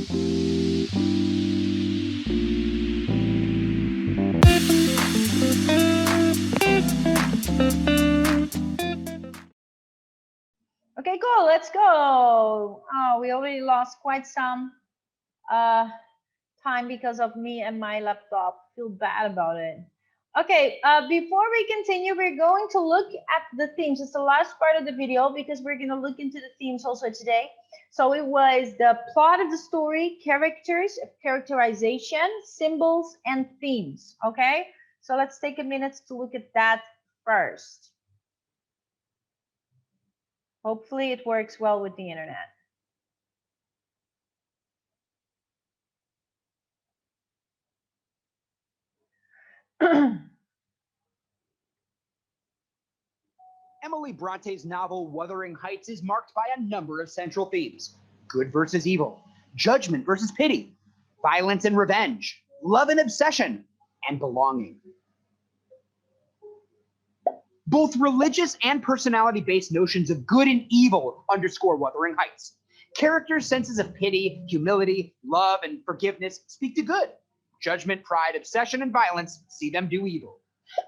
Okay, cool. Let's go. Oh, we already lost quite some time because of me and my laptop. Feel bad about it. Okay, before we continue, we're going to look at the themes. It's the last part of the video because we're going to look into the themes also today. So it was the plot of the story, characters, characterization, symbols, and themes. Okay, so let's take a minute to look at that first. Hopefully it works well with the internet. Emily Bronte's novel Wuthering Heights is marked by a number of central themes: good versus evil, judgment versus pity, violence and revenge, love and obsession, and belonging. Both religious and personality-based notions of good and evil underscore Wuthering Heights. Characters' senses of pity, humility, love, and forgiveness speak to good. Judgment, pride, obsession, and violence see them do evil.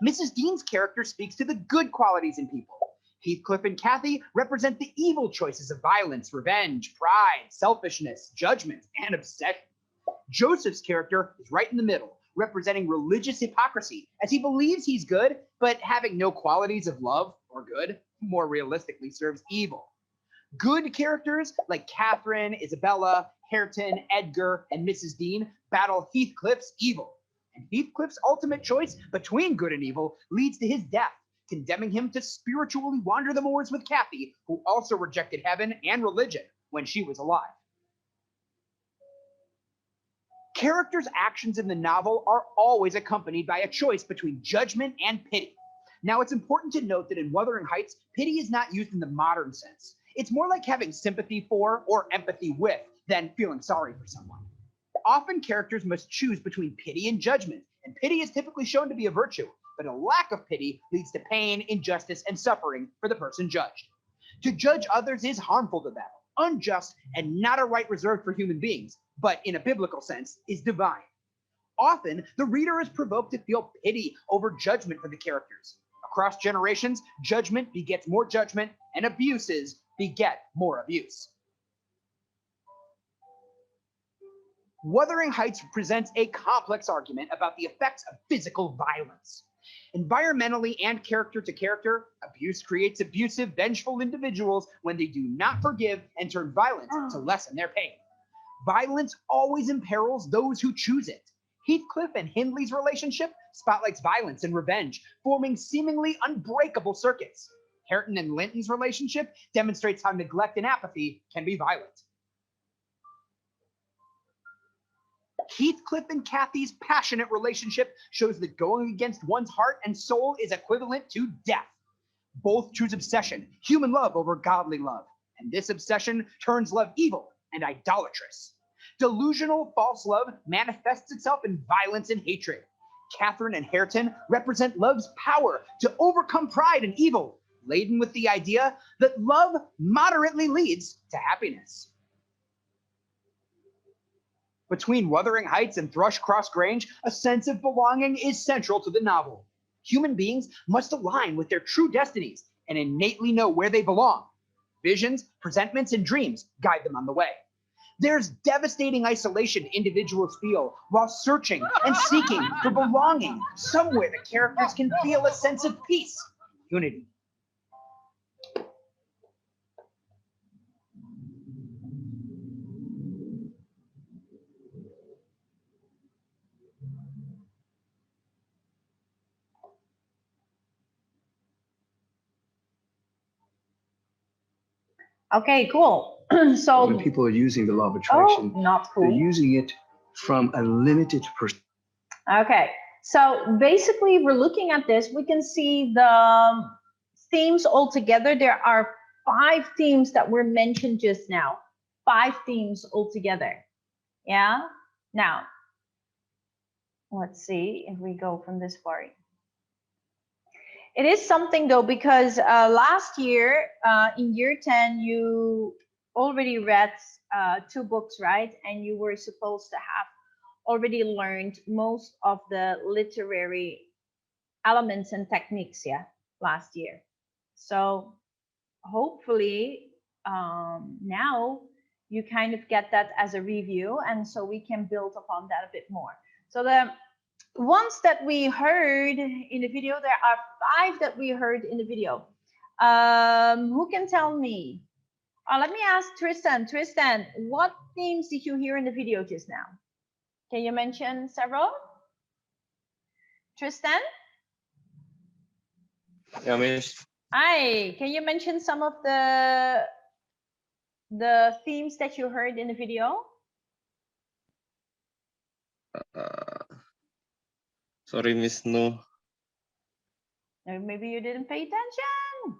Mrs. Dean's character speaks to the good qualities in people. Heathcliff and Cathy represent the evil choices of violence, revenge, pride, selfishness, judgment, and obsession. Joseph's character is right in the middle, representing religious hypocrisy, as he believes he's good, but having no qualities of love or good, more realistically serves evil. Good characters like Catherine, Isabella, Hareton, Edgar, and Mrs. Dean battle Heathcliff's evil. And Heathcliff's ultimate choice between good and evil leads to his death, condemning him to spiritually wander the moors with Cathy, who also rejected heaven and religion when she was alive. Characters' actions in the novel are always accompanied by a choice between judgment and pity. Now, it's important to note that in Wuthering Heights, pity is not used in the modern sense. It's more like having sympathy for or empathy with than feeling sorry for someone. Often characters must choose between pity and judgment, and pity is typically shown to be a virtue, but a lack of pity leads to pain, injustice, and suffering for the person judged. To judge others is harmful to them, unjust, and not a right reserved for human beings, but in a biblical sense, is divine. Often, the reader is provoked to feel pity over judgment for the characters. Across generations, judgment begets more judgment, and abuses beget more abuse. Wuthering Heights presents a complex argument about the effects of physical violence. Environmentally and character to character, abuse creates abusive, vengeful individuals when they do not forgive and turn violent to lessen their pain. Violence always imperils those who choose it. Heathcliff and Hindley's relationship spotlights violence and revenge, forming seemingly unbreakable circuits. Hareton and Linton's relationship demonstrates how neglect and apathy can be violent. Heathcliff and Cathy's passionate relationship shows that going against one's heart and soul is equivalent to death. Both choose obsession, human love over godly love, and this obsession turns love evil and idolatrous. Delusional false love manifests itself in violence and hatred. Catherine and Hareton represent love's power to overcome pride and evil, laden with the idea that love moderately leads to happiness. Between Wuthering Heights and Thrushcross Grange, a sense of belonging is central to the novel. Human beings must align with their true destinies and innately know where they belong. Visions, presentiments, and dreams guide them on the way. There's devastating isolation individuals feel while searching and seeking for belonging, somewhere the characters can feel a sense of peace and unity. Okay, cool. So when people are using the law of attraction, not cool. They're using it from a limited perspective. Okay, so basically we're looking at this. We can see the themes altogether. There are 5 themes that were mentioned just now. 5 themes altogether. Yeah. Now, let's see if we go from this part. It is something though, because last year in year 10, already read 2 books, right? And you were supposed to have already learned most of the literary elements and techniques, yeah, last year. So hopefully now you kind of get that as a review, and so we can build upon that a bit more. So the ones that we heard in the video, there are 5 that we heard in the video. Who can tell me? Let me ask Tristan. Tristan, what themes did you hear in the video just now? Can you mention several? Tristan? Yeah, Miss. Hi, can you mention some of the themes that you heard in the video? Sorry, Miss. No. Maybe you didn't pay attention.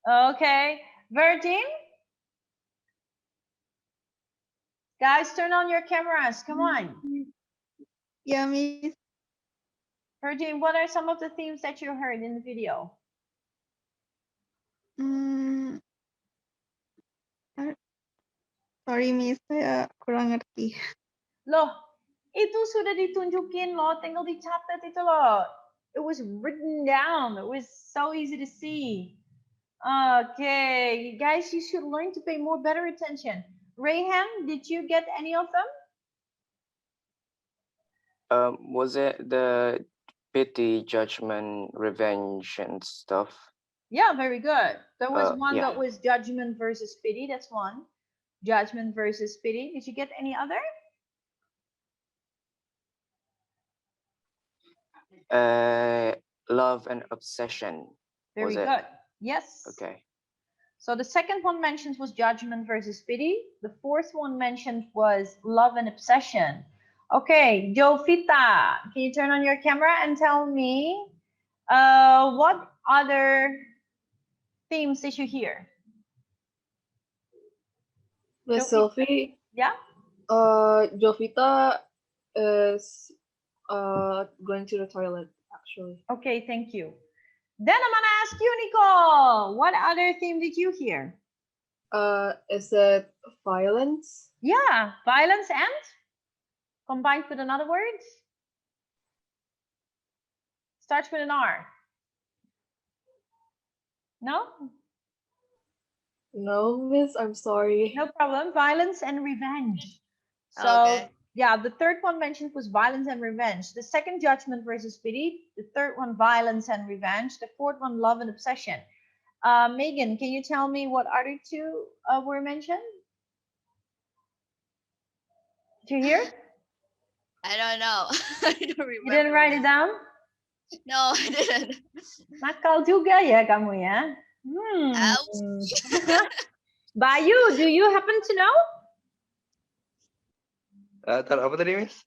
Okay, Virgin? Guys, turn on your cameras. Come on. Yeah, Miss. Virgin, what are some of the themes that you heard in the video? Sorry, Miss. Saya kurang ngerti. Loh, itu sudah ditunjukin loh, tinggal dicatat itu loh. It was written down. It was so easy to see. Okay, guys, you should learn to pay more better attention. Rayhan, did you get any of them? Was it the pity, judgment, revenge, and stuff? Yeah, very good. There was one Yeah. that was judgment versus pity. That's one. Judgment versus pity. Did you get any other? Love and obsession. Very Was it? good. Yes. Okay. So the second one mentioned was judgment versus pity. The fourth one mentioned was love and obsession. Okay, Jovita, can you turn on your camera and tell me what other themes did you hear? Miss Jovita? Sylvie, Yeah? Jovita is going to the toilet, actually. Okay, thank you. Then I'm gonna ask you, Nicole, what other theme did you hear? Is it violence? Yeah, violence and combined with another word? Starts with an R. No? No, Miss, I'm sorry. No problem. Violence and revenge. So, Okay. yeah, the third one mentioned was violence and revenge. The second, judgment versus pity. The third one, violence and revenge. The fourth one, love and obsession. Megan, can you tell me what other 2 were mentioned? Did you hear? I don't know. I don't remember. You didn't write it down? No, I didn't. Nakal juga ya kamu ya. Bayu, do you happen to know? Apa tadi, Miss?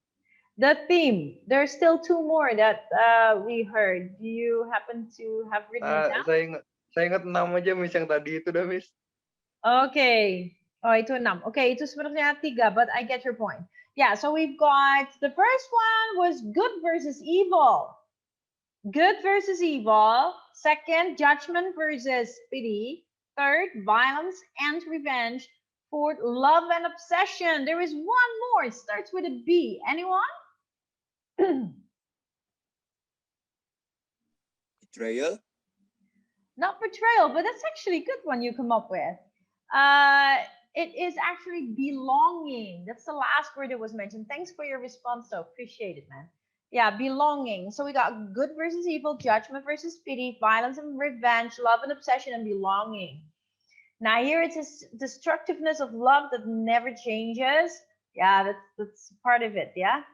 The theme. There's still 2 more that we heard. Do you happen to have written it down? Saya ingat 6 aja, Miss, yang tadi itu dah, Miss. Okay. Oh, itu 6. Okay, itu sebenarnya 3, but I get your point. Yeah, so we've got the first one was good versus evil. Good versus evil. Second, judgment versus pity. Third, violence and revenge. Fourth, love and obsession. There is one more. It starts with a B. Anyone? Betrayal? Not betrayal, but that's actually a good one you come up with. It is actually belonging. That's the last word that was mentioned. Thanks for your response, though. Appreciate it, man. Yeah, belonging. So we got good versus evil, judgment versus pity, violence and revenge, love and obsession, and belonging. Now here it's a destructiveness of love that never changes. Yeah, that's part of it, yeah?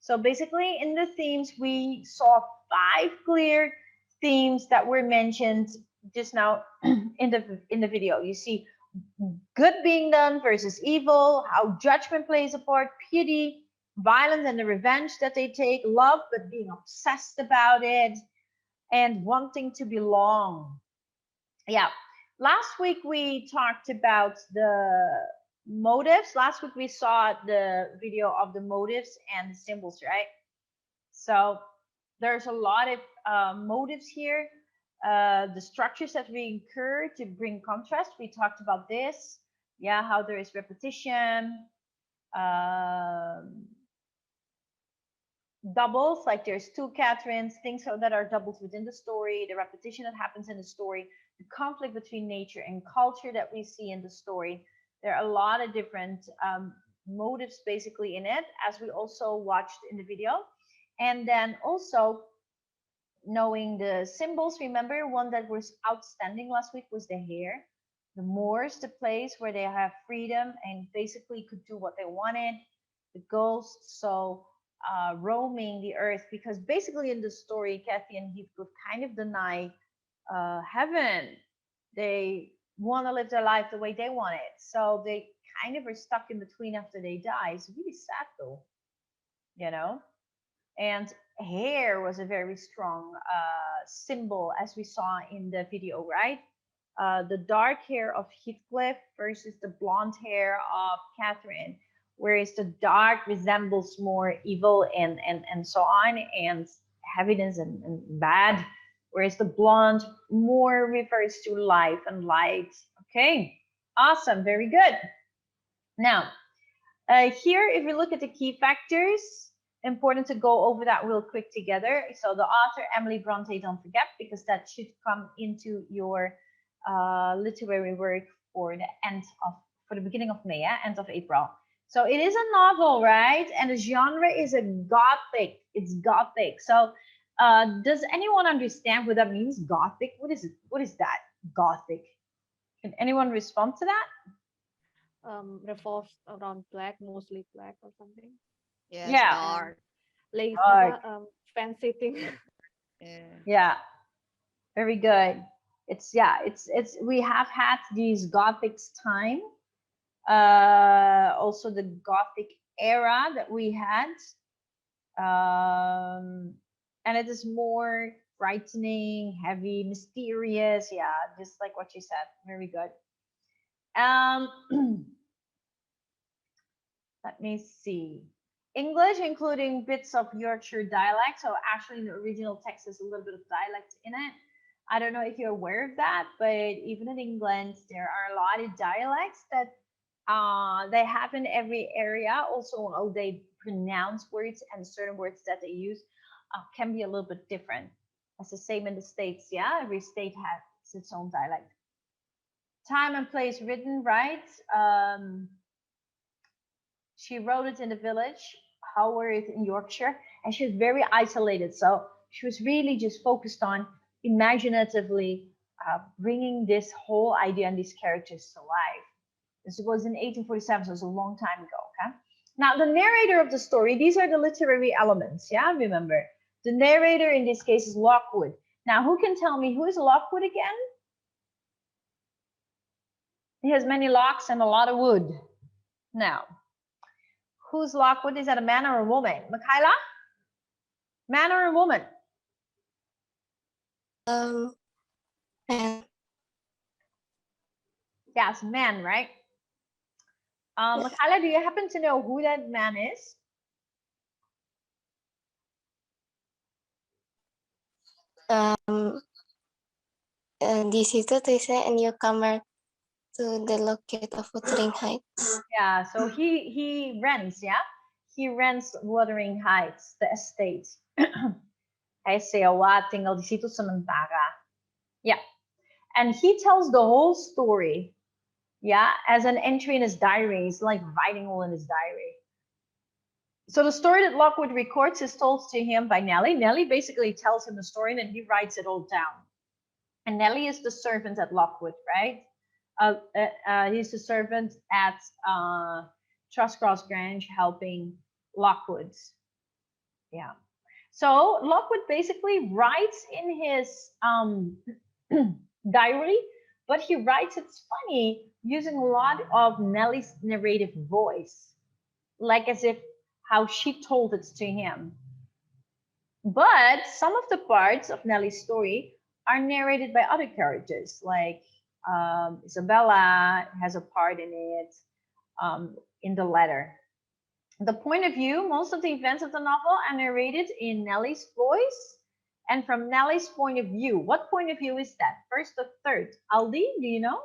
So basically in the themes, we saw 5 clear themes that were mentioned just now in the video. You see good being done versus evil, how judgment plays a part, pity, violence and the revenge that they take, love but being obsessed about it, and wanting to belong. Yeah, last week we talked about the motives. Last week we saw the video of the motives and the symbols, right? So there's a lot of motives here. The structures that we incur to bring contrast, we talked about this. Yeah, how there is repetition, doubles, like there's two Catherines, things that are doubles within the story, the repetition that happens in the story, the conflict between nature and culture that we see in the story. There are a lot of different motives basically in it, as we also watched in the video. And then also knowing the symbols. Remember, one that was outstanding last week was the hare. The moors, the place where they have freedom and basically could do what they wanted. The ghosts, so roaming the earth, because basically in the story, Kathy and Heathcliff kind of deny heaven. They want to live their life the way they want it, so they kind of are stuck in between after they die. It's really sad though, you know. And hair was a very strong symbol, as we saw in the video, right? The dark hair of Heathcliff versus the blonde hair of Catherine, whereas the dark resembles more evil and so on, and heaviness and bad, whereas the blonde more refers to life and light. Okay, awesome, very good. Now, here, if we look at the key factors, important to go over that real quick together. So the author, Emily Bronte, don't forget, because that should come into your literary work for the beginning of May, end of April. So it is a novel, right? And the genre is a gothic. It's gothic. So does anyone understand what that means? Gothic? What is it? What is that? Gothic? Can anyone respond to that? Revolves around black, mostly black or something. Yes, Yeah. dark. Lace, Dark. fancy thing. Yeah. Yeah. Very good. It's we have had these Gothics time. Also the Gothic era that we had. And it is more frightening, heavy, mysterious. Yeah, just like what you said. Very good. Let me see. English, including bits of Yorkshire dialect. So actually in the original text there's a little bit of dialect in it. I don't know if you're aware of that, but even in England, there are a lot of dialects that they have in every area. Also, how they pronounce words and certain words that they use can be a little bit different. It's the same in the States, yeah? Every state has its own dialect. Time and place written, right? She wrote it in the village, Haworth in Yorkshire, and she was very isolated. So she was really just focused on imaginatively bringing this whole idea and these characters to life. This was in 1847, so it was a long time ago. Okay. Now, the narrator of the story, these are the literary elements. Yeah, remember. The narrator in this case is Lockwood. Now, who can tell me who is Lockwood again? He has many locks and a lot of wood. Now, who's Lockwood? Is that a man or a woman? Michaela? Man or a woman? Man. Yes, man, right? Michaela, do you happen to know who that man is? Di situ tulisnya a newcomer to the locate of Wuthering Heights. Yeah, so he rents, yeah? He rents Wuthering Heights, the estate. Hij sewa, tinggal di situ sementara. Yeah. And he tells the whole story, yeah, as an entry in his diary. He's like writing all in his diary. So the story that Lockwood records is told to him by Nellie. Nellie basically tells him the story and then he writes it all down. And Nellie is the servant at Lockwood, right? He's the servant at Trustcross Grange helping Lockwood. Yeah. So Lockwood basically writes in his diary, but he writes, it's funny, using a lot of Nellie's narrative voice, like as if how she told it to him. But some of the parts of Nellie's story are narrated by other characters, like Isabella has a part in it in the letter. The point of view, most of the events of the novel are narrated in Nellie's voice and from Nellie's point of view. What point of view is that? First or third? Aldi, do you know?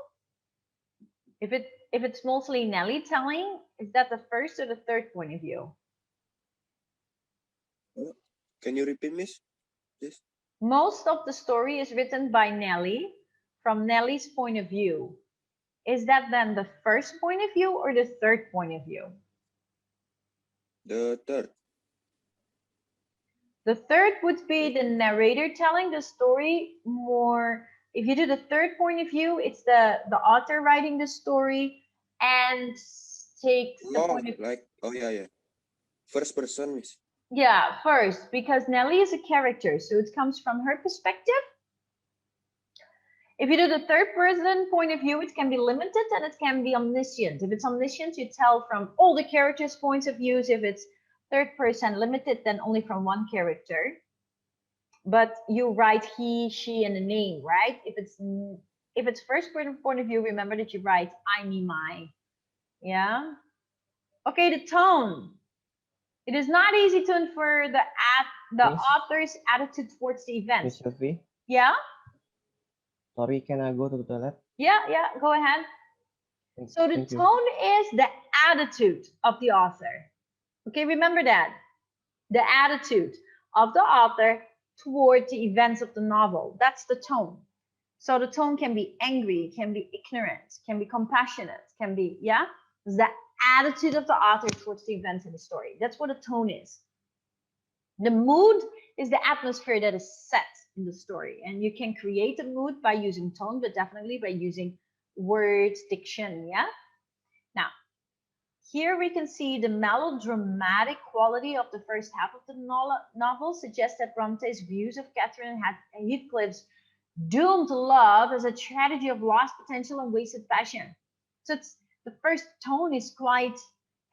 If If it's mostly Nelly telling, is that the first or the third point of view? Can you repeat, Miss? Please. Most of the story is written by Nelly from Nelly's point of view. Is that then the first point of view or the third point of view? The third. The third would be the narrator telling the story more. If you do the third point of view, it's the author writing the story and takes the No, point of like, oh yeah. First person, Miss. yeah, first, because Nelly is a character, so it comes from her perspective. If you do the third person point of view, it can be limited and it can be omniscient. If it's omniscient, you tell from all the characters' points of views. If it's third person limited, then only from one character. But you write he, she, and a name, right? If it's first person point of view, remember that you write I, me, my. Yeah. Okay, the tone. It is not easy to infer the Miss? author's attitude towards the event. Miss Sophie, Yeah. sorry, can I go to the toilet? Yeah. Go ahead. So the Thank you. tone is the attitude of the author. Okay, remember that. The attitude of the author toward the events of the novel. That's the tone. So the tone can be angry, can be ignorant, can be compassionate, can be, yeah? It's the attitude of the author towards the events in the story. That's what a tone is. The mood is the atmosphere that is set in the story. And you can create a mood by using tone, but definitely by using words, diction, yeah? Now, here we can see the melodramatic quality of the first half of the novel suggests that Bronte's views of Catherine and Heathcliff's doomed love as a tragedy of lost potential and wasted passion. So the first tone is quite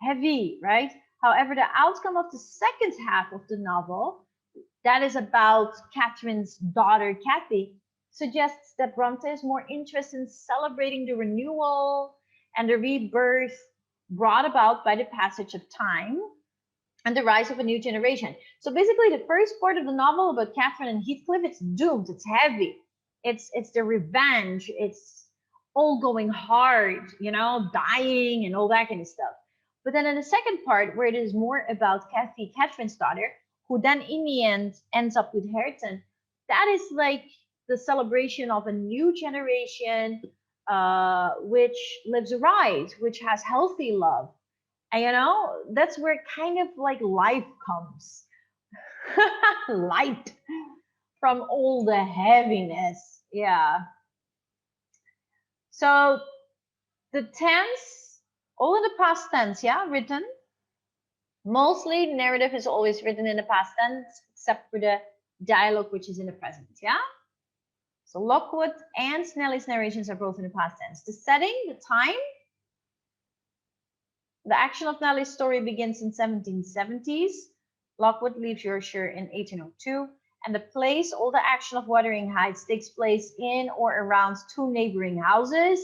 heavy, right? However, the outcome of the second half of the novel, that is about Catherine's daughter, Cathy, suggests that Bronte is more interested in celebrating the renewal and the rebirth brought about by the passage of time and the rise of a new generation. So basically, the first part of the novel about Catherine and Heathcliff, it's doomed, it's heavy. It's the revenge, it's all going hard, dying and all that kind of stuff. But then in the second part, where it is more about Cathy, Catherine's daughter, who then in the end ends up with Hareton, that is like the celebration of a new generation, which lives right, which has healthy love. And that's where kind of like life comes. Light from all the heaviness. Yeah. So the tense, all in the past tense, yeah, written. Mostly narrative is always written in the past tense, except for the dialogue, which is in the present, yeah? So Lockwood and Nelly's narrations are both in the past tense. The setting, the time, the action of Nelly's story begins in 1770s. Lockwood leaves Yorkshire in 1802. And the place, all the action of Wuthering Heights takes place in or around two neighboring houses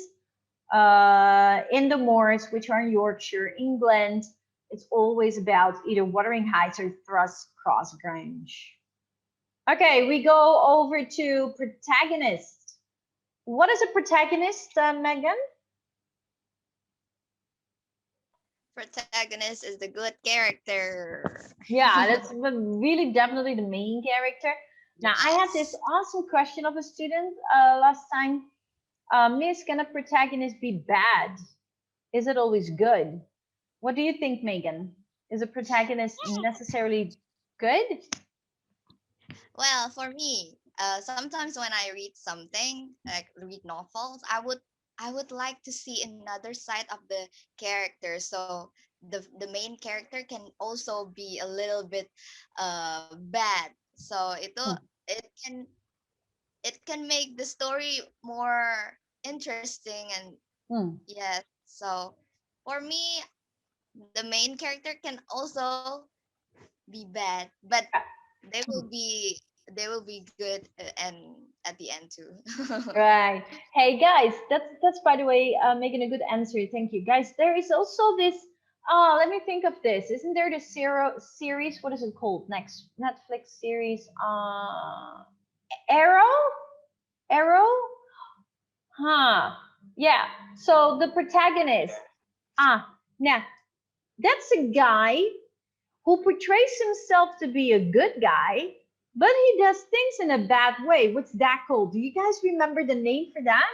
in the moors, which are in Yorkshire, England. It's always about either Wuthering Heights or Thrush Cross Grange. Okay, we go over to protagonist. What is a protagonist, Megan? Protagonist is the good character. Yeah, that's really definitely the main character. Now, I had this awesome question of a student last time. Miss, can a protagonist be bad? Is it always good? What do you think, Megan? Is a protagonist necessarily good? Well, for me, sometimes when I read something, like read novels, I would like to see another side of the character. So the main character can also be a little bit bad. So it can make the story more interesting and yes. So for me, the main character can also be bad, but they will be good and at the end too. Right. Hey guys, that's by the way making a good answer. Thank you, guys. There is also this. Let me think of this. Isn't there the series? What is it called? Next Netflix series. Arrow. Huh. Yeah. So the protagonist. Now that's a guy who portrays himself to be a good guy, but he does things in a bad way. What's that called? Do you guys remember the name for that?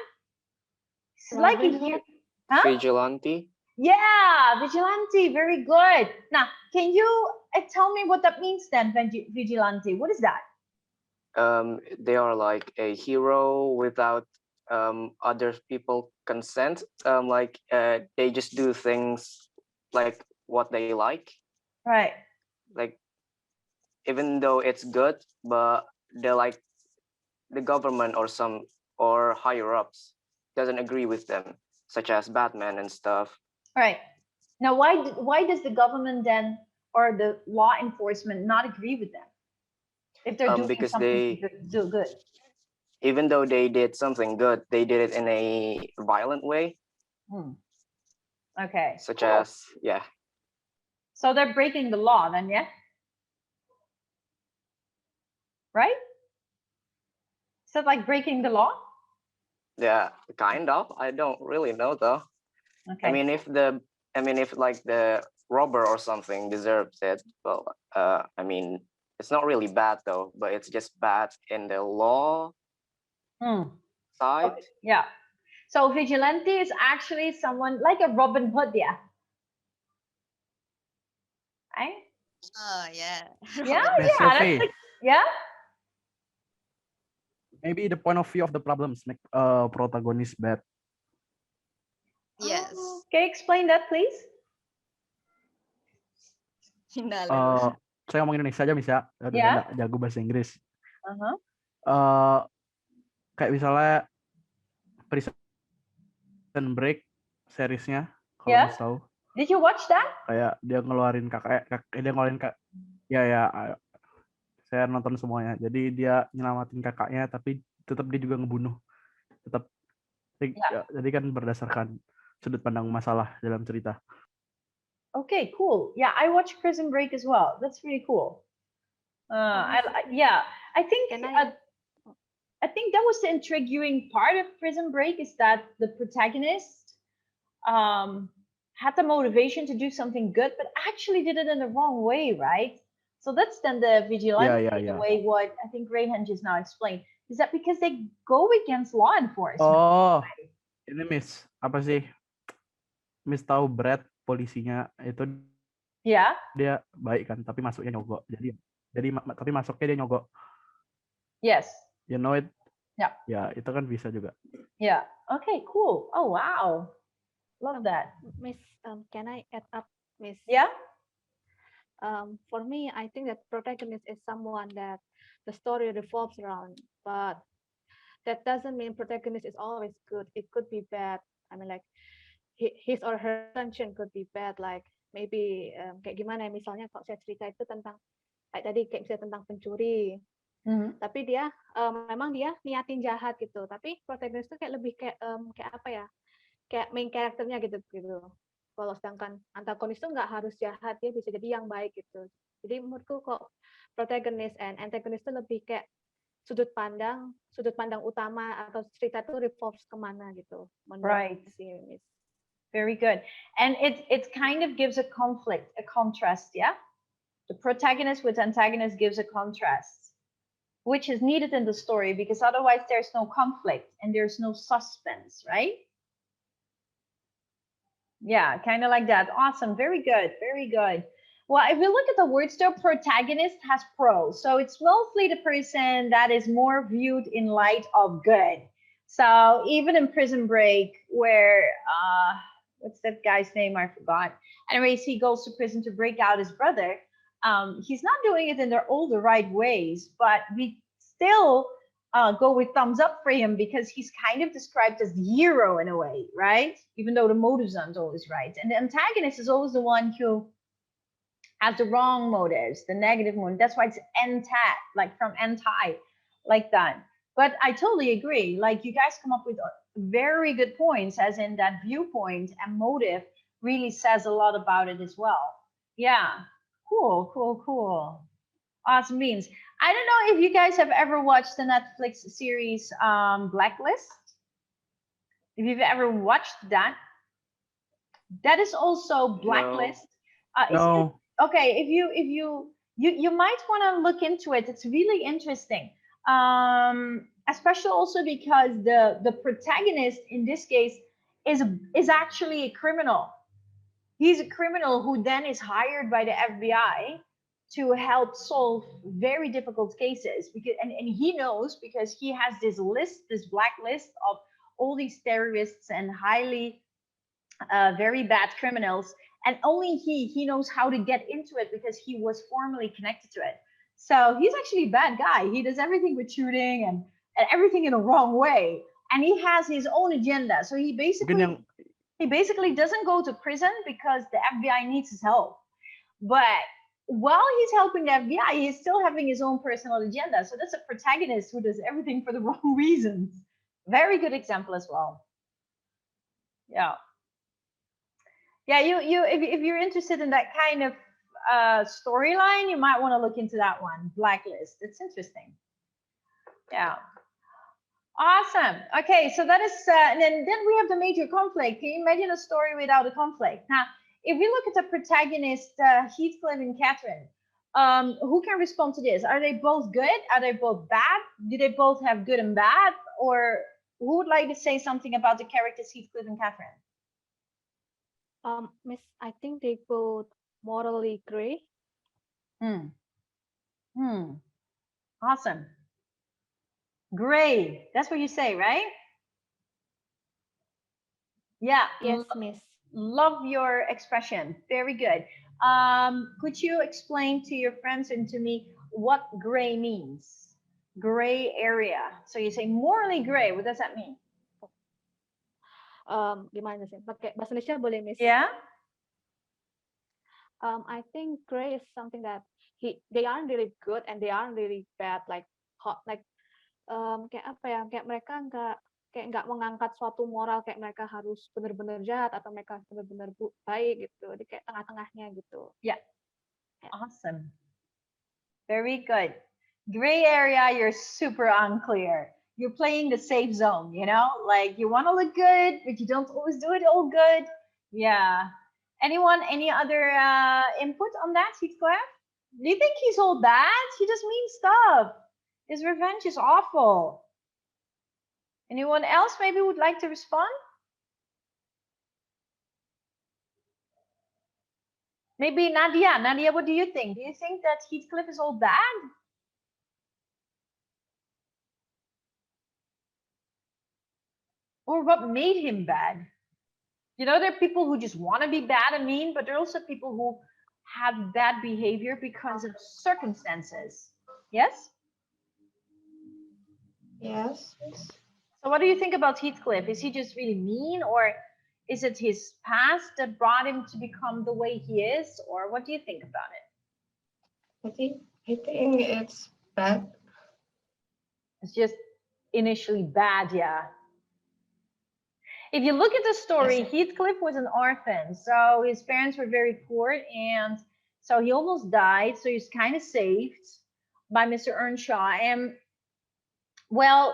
It's like a Robin hero. Hood. Huh? Vigilante. Yeah, vigilante. Very good. Now, can you tell me what that means then, vigilante? What is that? They are like a hero without other people consent. They just do things like what they like. Right. Like even though it's good, but they're like the government or higher ups doesn't agree with them, such as Batman and stuff. Right. Now, why does the government then or the law enforcement not agree with them if they're doing Because something they, do good? even though they did something good, they did it in a violent way, Okay. such Cool. as So they're breaking the law then, yeah? Right? Is that like breaking the law? yeah, kind of. I don't really know though. Okay. I mean, if like the robber or something deserves it, well, I mean, it's not really bad though, but it's just bad in the law side. Yeah. So vigilante is actually someone like a Robin Hood, yeah. Right? Oh yeah. Yeah, Robin yeah. Hood. That's like, yeah. Maybe the point of view of the problems make protagonist bad. Yes. Okay, explain that, please. Saya ngomong Indonesia aja bisa, udah Yeah. nggak jago bahasa Inggris. Uh-huh. Kayak misalnya Prison Break seriesnya, kalau Yeah. Mas tahu. Did you watch that? Kayak dia ngeluarin saya nonton semuanya. Jadi dia nyelamatin kakaknya, tapi tetap dia juga ngebunuh. Tetap. Jadi kan berdasarkan sudut pandang masalah dalam cerita. Okay, cool. Yeah, I watched Prison Break as well. That's really cool. I think that was the intriguing part of Prison Break is that the protagonist had the motivation to do something good, but actually did it in the wrong way, right? So that's then the vigilante the way what I think Rayhan just now explained. Is that because they go against law enforcement? Oh, ini Miss, apa sih? Miss tahu Brad polisinya itu dia baik kan, tapi masuknya nyogok. Jadi tapi masuknya dia nyogok. Yes. You know it? Yeah. Ya, itu kan bisa juga. Yeah. Okay, cool. Oh, wow. Love that. Miss, can I add up, Miss? Yeah. For me, I think that protagonist is someone that the story revolves around, but that doesn't mean protagonist is always good. It could be bad. I mean, like his or her intention could be bad. Like maybe kayak gimana? Misalnya kalau saya cerita itu tentang kayak tadi kayak misalnya tentang pencuri, tapi dia memang dia niatin jahat gitu. Tapi protagonist itu kayak lebih kayak apa ya? Kayak main karakternya gitu. Kalau sedangkan antagonis itu nggak harus jahat, dia bisa jadi yang baik gitu. Jadi menurutku kok protagonist and antagonis itu lebih kayak sudut pandang utama atau cerita itu revolves kemana gitu. Right. Very good. And it kind of gives a conflict, a contrast, yeah? The protagonist with antagonist gives a contrast, which is needed in the story because otherwise there's no conflict and there's no suspense, right? Yeah, kind of like that. Awesome. Very good. Very good. Well, if we look at the words though, protagonist has pros. So it's mostly the person that is more viewed in light of good. So even in Prison Break, where what's that guy's name? I forgot. Anyways, he goes to prison to break out his brother. He's not doing it in all the right ways, but we still go with thumbs up for him because he's kind of described as the hero in a way, right? Even though the motives aren't always right. And the antagonist is always the one who has the wrong motives, the negative motive. That's why it's anti, like from anti, like that. But I totally agree. Like you guys come up with very good points, as in that viewpoint and motive really says a lot about it as well. Yeah. Cool. Awesome beans. I don't know if you guys have ever watched the Netflix series Blacklist. If you've ever watched that, that is also Blacklist. No. Okay, if you might want to look into it. It's really interesting. Especially also because the protagonist in this case is actually a criminal. He's a criminal who then is hired by the FBI to help solve very difficult cases, because and he knows, because he has this list, this blacklist of all these terrorists and highly very bad criminals, and only he knows how to get into it because he was formerly connected to it. So he's actually a bad guy. He does everything with shooting and everything in the wrong way, and he has his own agenda. So he basically doesn't go to prison because the FBI needs his help. But while he's helping the FBI, he's still having his own personal agenda. So that's a protagonist who does everything for the wrong reasons. Very good example as well. Yeah. Yeah, you if you're interested in that kind of storyline, you might want to look into that one, Blacklist. It's interesting. Yeah. Awesome. Okay, so that is, and then we have the major conflict. Can you imagine a story without a conflict? Now, if we look at the protagonist, Heathcliff and Catherine, who can respond to this? Are they both good? Are they both bad? Do they both have good and bad? Or who would like to say something about the characters Heathcliff and Catherine? Miss, I think they both morally gray. Awesome. Gray. That's what you say, right? Yeah. Yes, Miss. Love your expression. Very good. Could you explain to your friends and to me what gray means? Gray area. So you say morally gray. What does that mean? Gimana sih? Pakai bahasa Indonesia boleh, Miss? Yeah. I think gray is something that they aren't really good and they aren't really bad, like hot, like kayak apa ya? Kayak mereka nggak mengangkat suatu moral kayak mereka harus benar-benar jahat atau mereka benar-benar baik gitu. Jadi kayak tengah-tengahnya gitu. Yeah. Awesome. Very good. Gray area, you're super unclear. You're playing the safe zone, you know? Like you want to look good, but you don't always do it all good. Yeah. Anyone, any other input on that, Heathcliff? Do you think he's all bad? He does mean stuff. His revenge is awful. Anyone else maybe would like to respond? Maybe Nadia. Nadia, what do you think? Do you think that Heathcliff is all bad? Or what made him bad? You know, there are people who just want to be bad and mean, but there are also people who have bad behavior because of circumstances. Yes? Yes. So what do you think about Heathcliff? Is he just really mean, or is it his past that brought him to become the way he is, or what do you think about it? I think it's bad. It's just initially bad, yeah. If you look at the story, yes. Heathcliff was an orphan, so his parents were very poor, and so he almost died. So he's kind of saved by Mr. Earnshaw, and well,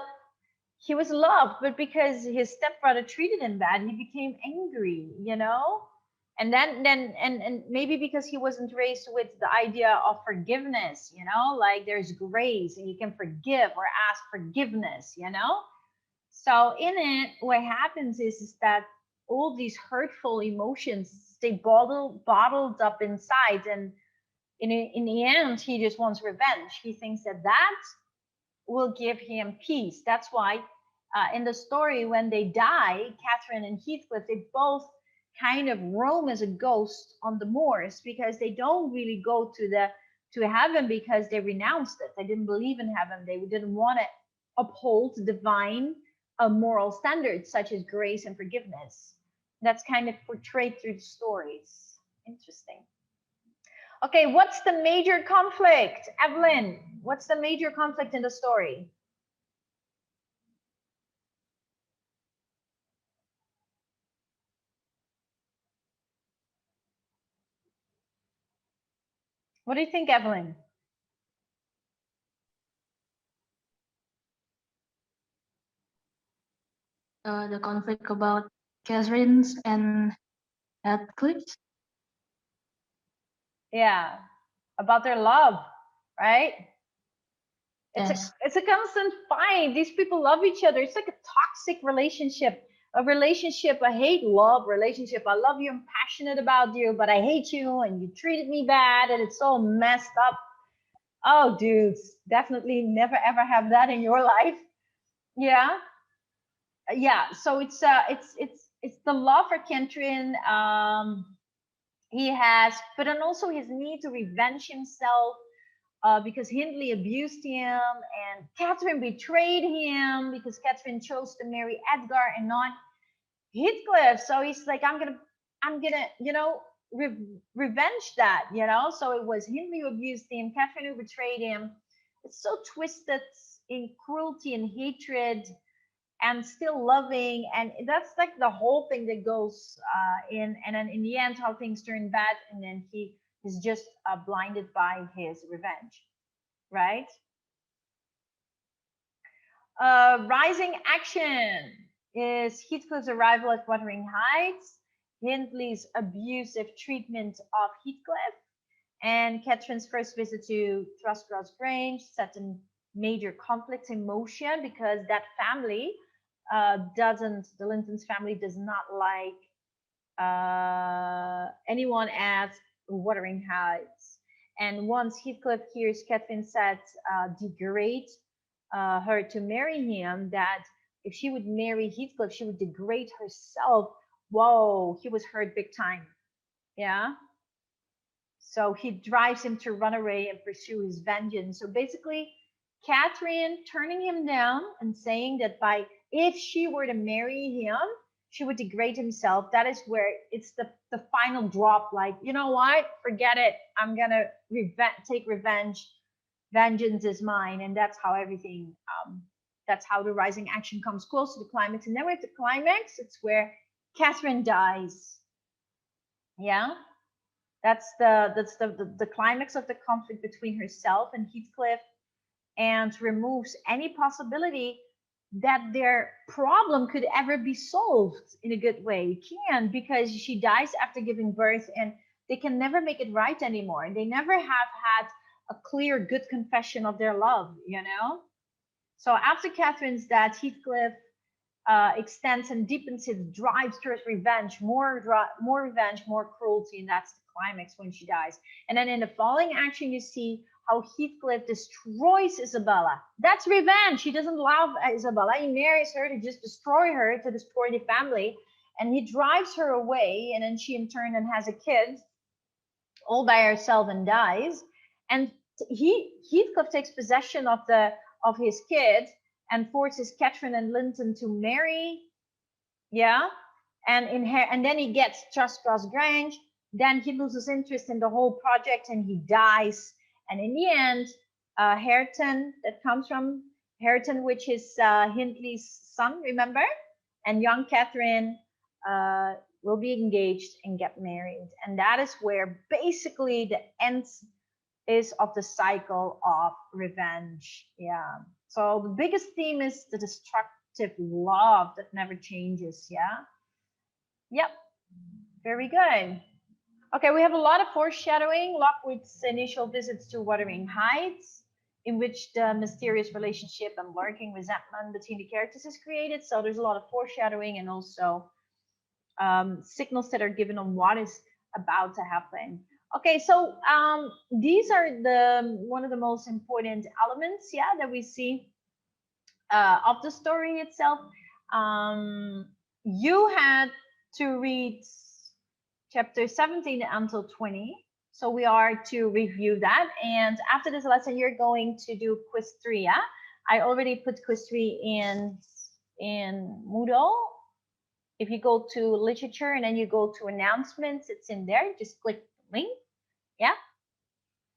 he was loved, but because his stepbrother treated him bad, he became angry, you know. And then maybe because he wasn't raised with the idea of forgiveness, you know, like there's grace and you can forgive or ask forgiveness, you know. So in it, what happens is that all these hurtful emotions stay bottled up inside, and in the end, he just wants revenge. He thinks that will give him peace. That's why in the story, when they die, Catherine and Heathcliff, they both kind of roam as a ghost on the moors, because they don't really go to heaven because they renounced it. They didn't believe in heaven. They didn't want to uphold divine moral standards such as grace and forgiveness. That's kind of portrayed through the stories. Interesting. Okay, what's the major conflict? Evelyn, what's the major conflict in the story? What do you think, Evelyn? the conflict about Catherine's and Heathcliff's. Yeah, about their love, right? Yes. It's a constant fight. These people love each other. It's like a toxic relationship. A hate love relationship. I love you, I'm passionate about you, but I hate you and you treated me bad and it's all messed up. Oh, dudes, definitely never ever have that in your life. Yeah. Yeah, so it's the love for Catherine. He has, but then also his need to revenge himself because Hindley abused him and Catherine betrayed him because Catherine chose to marry Edgar and not Heathcliff. So he's like, I'm gonna, revenge that, So it was Hindley who abused him, Catherine who betrayed him. It's so twisted in cruelty and hatred and still loving, and that's like the whole thing that goes in, and then in the end how things turn bad, and then he is just blinded by his revenge, right? Rising action is Heathcliff's arrival at Wuthering Heights, Hindley's abusive treatment of Heathcliff, and Catherine's first visit to Truscross Grange set a major conflict in motion because that family the Linton's family does not like anyone at Wuthering Heights. And once Heathcliff hears Catherine set degrade her to marry him, that if she would marry Heathcliff, she would degrade herself. Whoa, he was hurt big time. Yeah. So he drives him to run away and pursue his vengeance. So basically, Catherine turning him down and saying that if she were to marry him, she would degrade himself. That is where it's the final drop. Like, you know what? Forget it. I'm gonna take revenge. Vengeance is mine, and that's how everything. That's how the rising action comes close to the climax. And then we're at the climax. It's where Catherine dies. Yeah. That's the climax of the conflict between herself and Heathcliff, and removes any possibility that their problem could ever be solved in a good way. It can, because she dies after giving birth and they can never make it right anymore. And they never have had a clear, good confession of their love, So after Catherine's death, Heathcliff extends and deepens his drive towards revenge, more revenge, more cruelty, and that's the climax when she dies. And then in the following action, you see how Heathcliff destroys Isabella. That's revenge. He doesn't love Isabella. He marries her to just destroy her, to destroy the family, and he drives her away. And then she, in turn, then has a kid, all by herself, and dies. And Heathcliff takes possession of his kid and forces Catherine and Linton to marry. Yeah. And then he gets Truscross Grange. Then he loses interest in the whole project and he dies. And in the end, Hareton, that comes from Hareton, which is Hindley's son, remember? And young Catherine will be engaged and get married. And that is where basically the end is of the cycle of revenge. Yeah. So the biggest theme is the destructive love that never changes. Yeah. Yep. Very good. Okay, we have a lot of foreshadowing. Lockwood's initial visits to Wuthering Heights, in which the mysterious relationship and lurking resentment between the characters is created. So there's a lot of foreshadowing and also signals that are given on what is about to happen. Okay, so these are one of the most important elements, yeah, that we see of the story itself. You had to read chapter 17 until 20, so we are to review that. And after this lesson, you're going to do quiz 3. Yeah, I already put quiz 3 in Moodle. If you go to literature and then you go to announcements, it's in there. Just click the link. Yeah.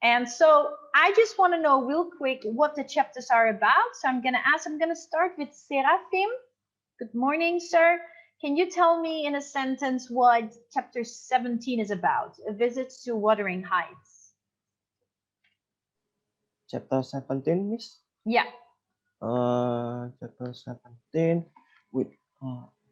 And so I just want to know real quick what the chapters are about. So I'm going to start with Seraphim. Good morning, sir. Can you tell me in a sentence what chapter 17 is about? A visit to Wuthering Heights. Chapter 17, Miss? Yeah. Chapter 17 with About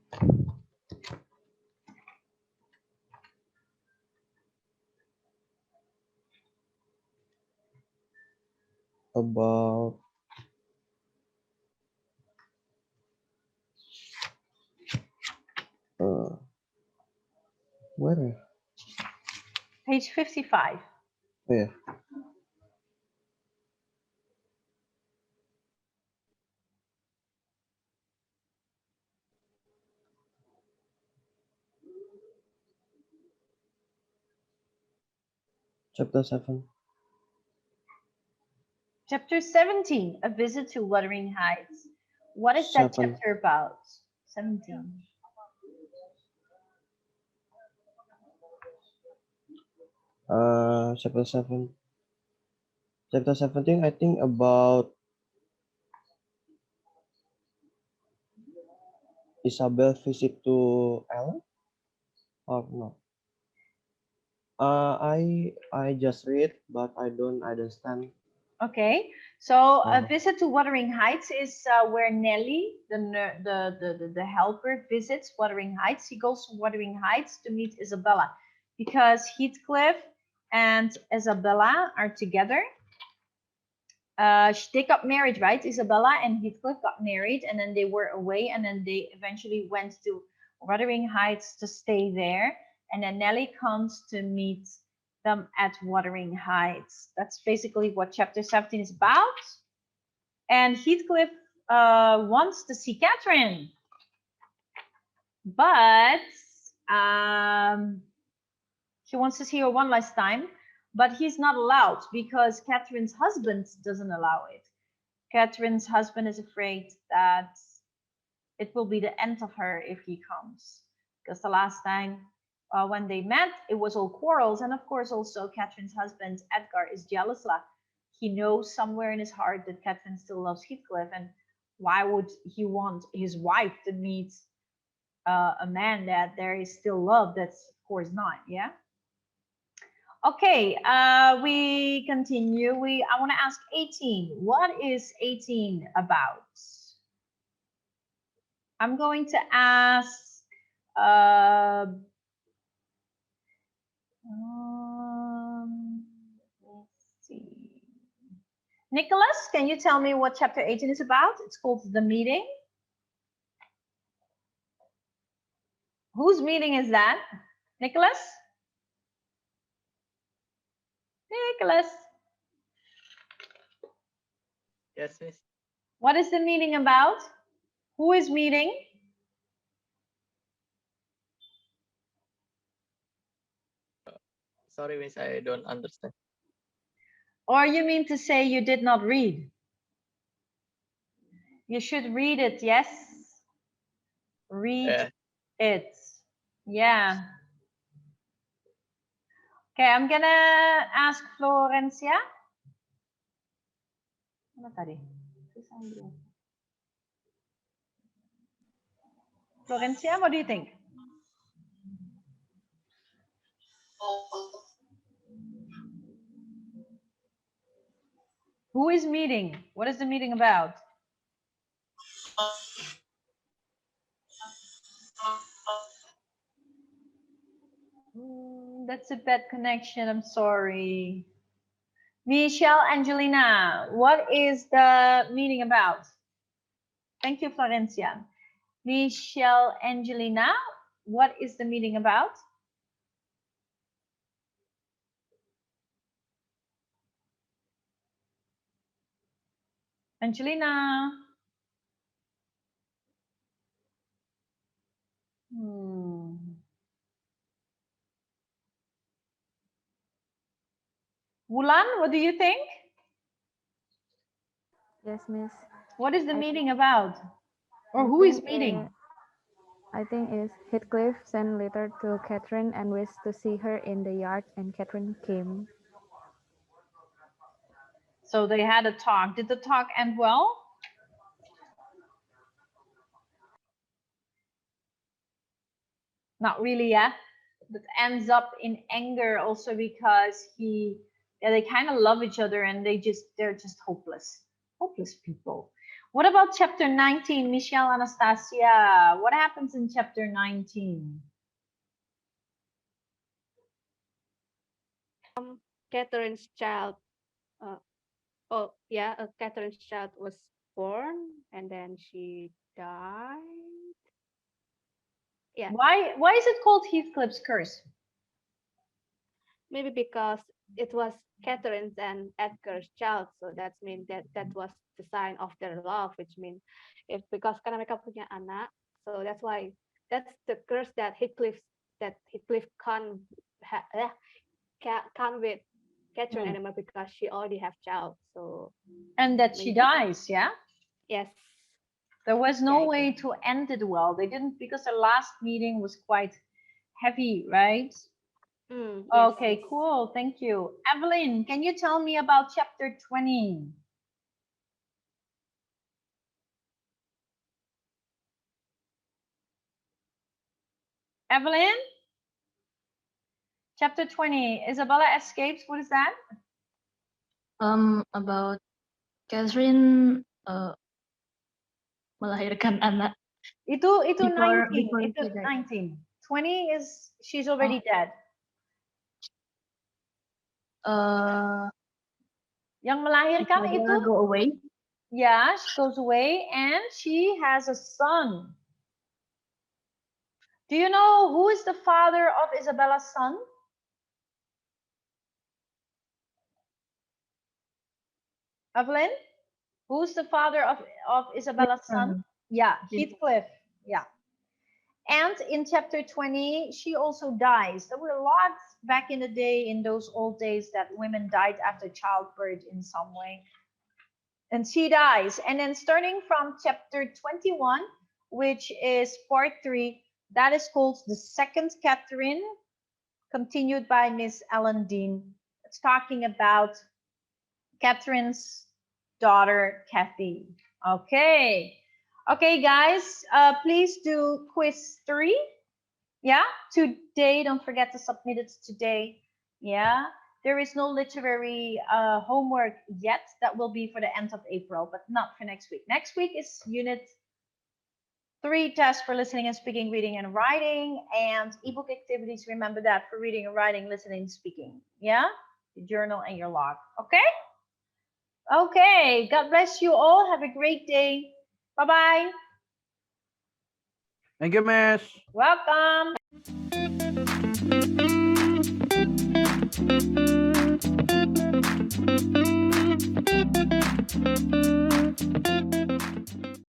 where? Page 55. Oh, yeah. Chapter 7. Chapter 17, A Visit to Wuthering Heights. What is that 7. chapter about? 17. Chapter 7. Chapter 17, I think about Isabel visit to Ellen or no? I just read, but I don't understand. Okay, so A Visit to Wuthering Heights is where Nelly, the helper, visits Wuthering Heights. He goes to Wuthering Heights to meet Isabella because Heathcliff and Isabella are together. They got married, right? Isabella and Heathcliff got married, and then they were away, and then they eventually went to Wuthering Heights to stay there. And then Nelly comes to meet them at Wuthering Heights. That's basically what chapter 17 is about. And Heathcliff wants to see Catherine, but he wants to see her one last time, but he's not allowed because Catherine's husband doesn't allow it. Catherine's husband is afraid that it will be the end of her if he comes, because the last time when they met, it was all quarrels. And of course, also Catherine's husband, Edgar, is jealous. He knows somewhere in his heart that Catherine still loves Heathcliff. And why would he want his wife to meet a man that there is still love? That's of course not, yeah? Okay, we continue. I want to ask 18. What is 18 about? I'm going to ask let's see. Nicholas, can you tell me what chapter 18 is about? It's called The Meeting. Whose meeting is that? Nicholas? Nicholas? Yes, miss. What is the meeting about? Who is meeting? Sorry, miss, I don't understand. Or you mean to say you did not read? You should read it, yes? Read it. Yeah. Okay, I'm gonna ask Florencia. Mana tadi? Florencia, what do you think? Who is meeting? What is the meeting about? That's a bad connection. I'm sorry. Michelle, Angelina, what is the meeting about? Thank you, Florencia. Michelle, Angelina, what is the meeting about? Angelina. Wulan, what do you think? Yes, miss. What is the meeting about? Or who is meeting? I think it's Heathcliff sent letter to Catherine and wished to see her in the yard, and Catherine came. So they had a talk. Did the talk end well? Not really, yeah. That ends up in anger also because they kind of love each other and they're just hopeless people. What about chapter 19, Michelle Anastasia? What happens in chapter 19? Catherine's child. Catherine's child was born and then she died. Yeah. Why is it called Heathcliff's curse? Maybe because it was Catherine's and Edgar's child, so that means that was the sign of their love, which means because karena mereka punya anak, so that's why that's the curse that Heathcliff can't with Catherine anymore because she already have child. So and that she dies, yeah. Yes. There was no way to end it well. They didn't, because the last meeting was quite heavy, right? Yes, Okay, yes. cool. Thank you. Evelyn, can you tell me about chapter 20? Evelyn? Chapter 20. Isabella escapes. What is that? About Catherine melahirkan anak. Itu Before 19. Itu she died. 19. 20 is she's already dead. Yang melahirkan itu go away. Yeah, she goes away and she has a son. Do you know who is the father of Isabella's son? Evelyn? Who's the father of Isabella's son? Yeah, Heathcliff. Yeah. And in chapter 20, she also dies. There were lots back in the day, in those old days, that women died after childbirth in some way. And she dies. And then starting from chapter 21, which is part 3, that is called The Second Catherine, continued by Miss Ellen Dean. It's talking about Catherine's daughter, Kathy. Okay. Okay, guys, please do quiz 3. Yeah, today. Don't forget to submit it today. Yeah, there is no literary homework yet. That will be for the end of April, but not for next week. Next week is unit 3 test for listening and speaking, reading and writing, and ebook activities. Remember that for reading and writing, listening and speaking. Yeah, your journal and your log. Okay. Okay. God bless you all. Have a great day. Bye-bye. Thank you, Miss. Welcome.